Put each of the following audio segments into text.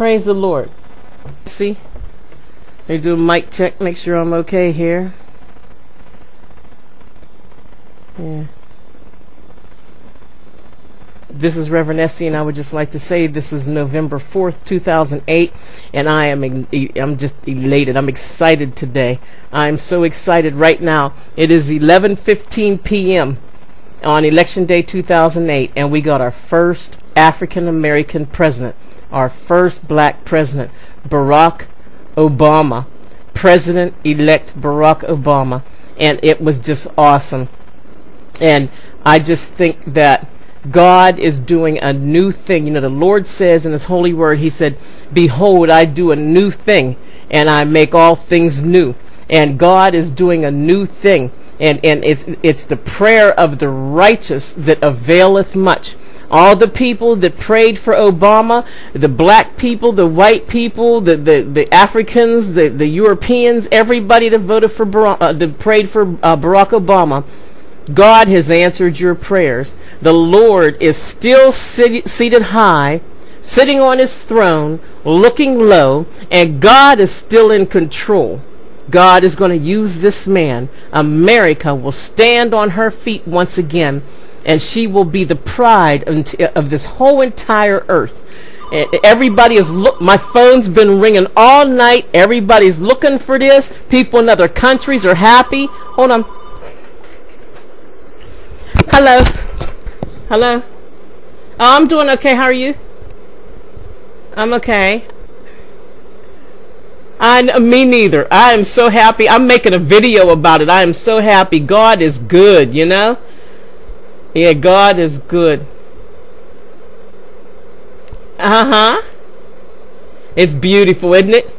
Praise the Lord. See, they do a mic check, make sure I'm okay here. Yeah. This is RevEssie, and I would just like to say this is November 4th, 2008, and I'm just elated. I'm excited today. I'm so excited right now. It is 11:15 p.m. on Election Day 2008, and we got our first African American president, our first black president, Barack Obama, President-elect Barack Obama, and it was just awesome. And I just think that God is doing a new thing. You know, the Lord says in his holy word, he said, behold, I do a new thing, and I make all things new. And God is doing a new thing, and it's the prayer of the righteous that availeth much. All the people that prayed for Obama, the black people, the white people, the Africans, the Europeans, everybody that voted for that prayed for Barack Obama, God has answered your prayers. The Lord is still seated high, sitting on his throne, looking low, and God is still in control. God is going to use this man. America will stand on her feet once again, and she will be the pride of this whole entire earth. Everybody is my phone's been ringing all night. Everybody's looking for this. People in other countries are happy. Hold on. Hello. Hello. Oh, I'm doing okay. How are you? I'm okay. Me neither. I am so happy. I'm making a video about it. I am so happy. God is good, you know? Yeah, God is good. Uh-huh. It's beautiful, isn't it?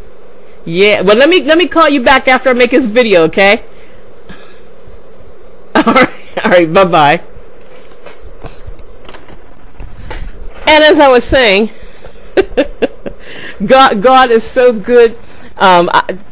Yeah. Well, let me call you back after I make this video, okay? All right. All right, bye-bye. And as I was saying, God is so good.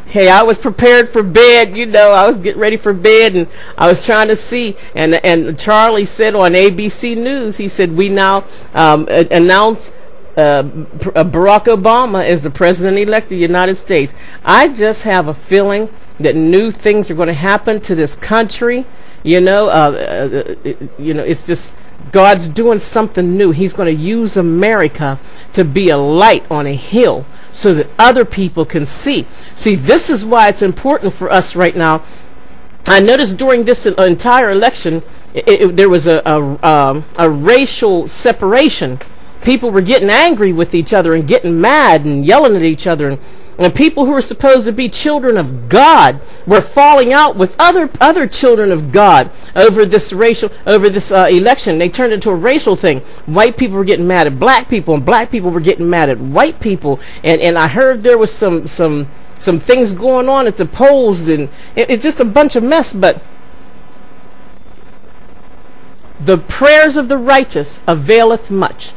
Hey, I was prepared for bed, you know. I was getting ready for bed, and I was trying to see. And Charlie said on ABC News, he said, we now announce Barack Obama as the president-elect of the United States. I just have a feeling that new things are going to happen to this country. You know, it's just God's doing something new. He's going to use America to be a light on a hill so that other people can see. See, this is why it's important for us right now. I noticed during this entire election, there was a racial separation. People were getting angry with each other and getting mad and yelling at each other, and people who were supposed to be children of God were falling out with other children of God over this election. They turned it into a racial thing. White people were getting mad at black people, and black people were getting mad at white people. And I heard there was some things going on at the polls, and it's just a bunch of mess. But the prayers of the righteous availeth much.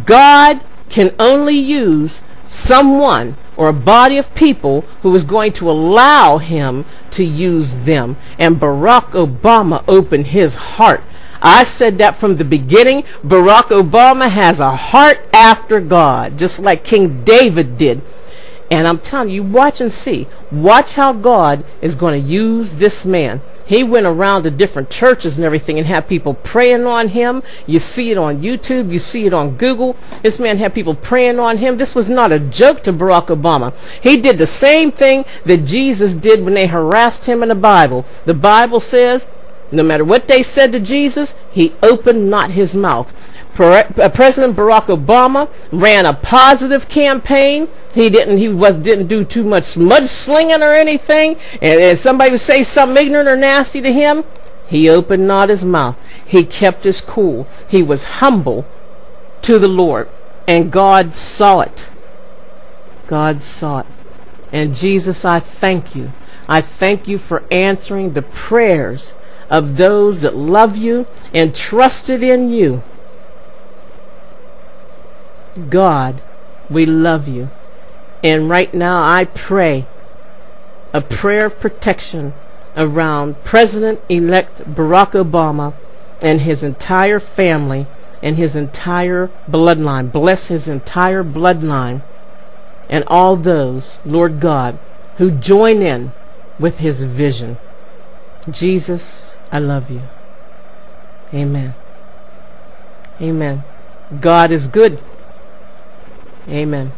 God can only use someone or a body of people who is going to allow him to use them. And Barack Obama opened his heart. I said that from the beginning. Barack Obama has a heart after God, just like King David did. And I'm telling you, watch and see. Watch how God is going to use this man. He went around to different churches and everything and had people praying on him. You see it on YouTube. You see it on Google. This man had people praying on him. This was not a joke to Barack Obama. He did the same thing that Jesus did when they harassed him in the Bible. The Bible says, no matter what they said to Jesus, he opened not his mouth. President Barack Obama ran a positive campaign. He didn't do too much mudslinging or anything. And somebody would say something ignorant or nasty to him, he opened not his mouth. He kept his cool. He was humble to the Lord, and God saw it. God saw it. And Jesus, I thank you. I thank you for answering the prayers of those that love you and trusted in you. God, we love you. And right now I pray a prayer of protection around President-elect Barack Obama and his entire family and his entire bloodline. Bless his entire bloodline and all those, Lord God, who join in with his vision. Jesus, I love you. Amen. Amen. God is good. Amen.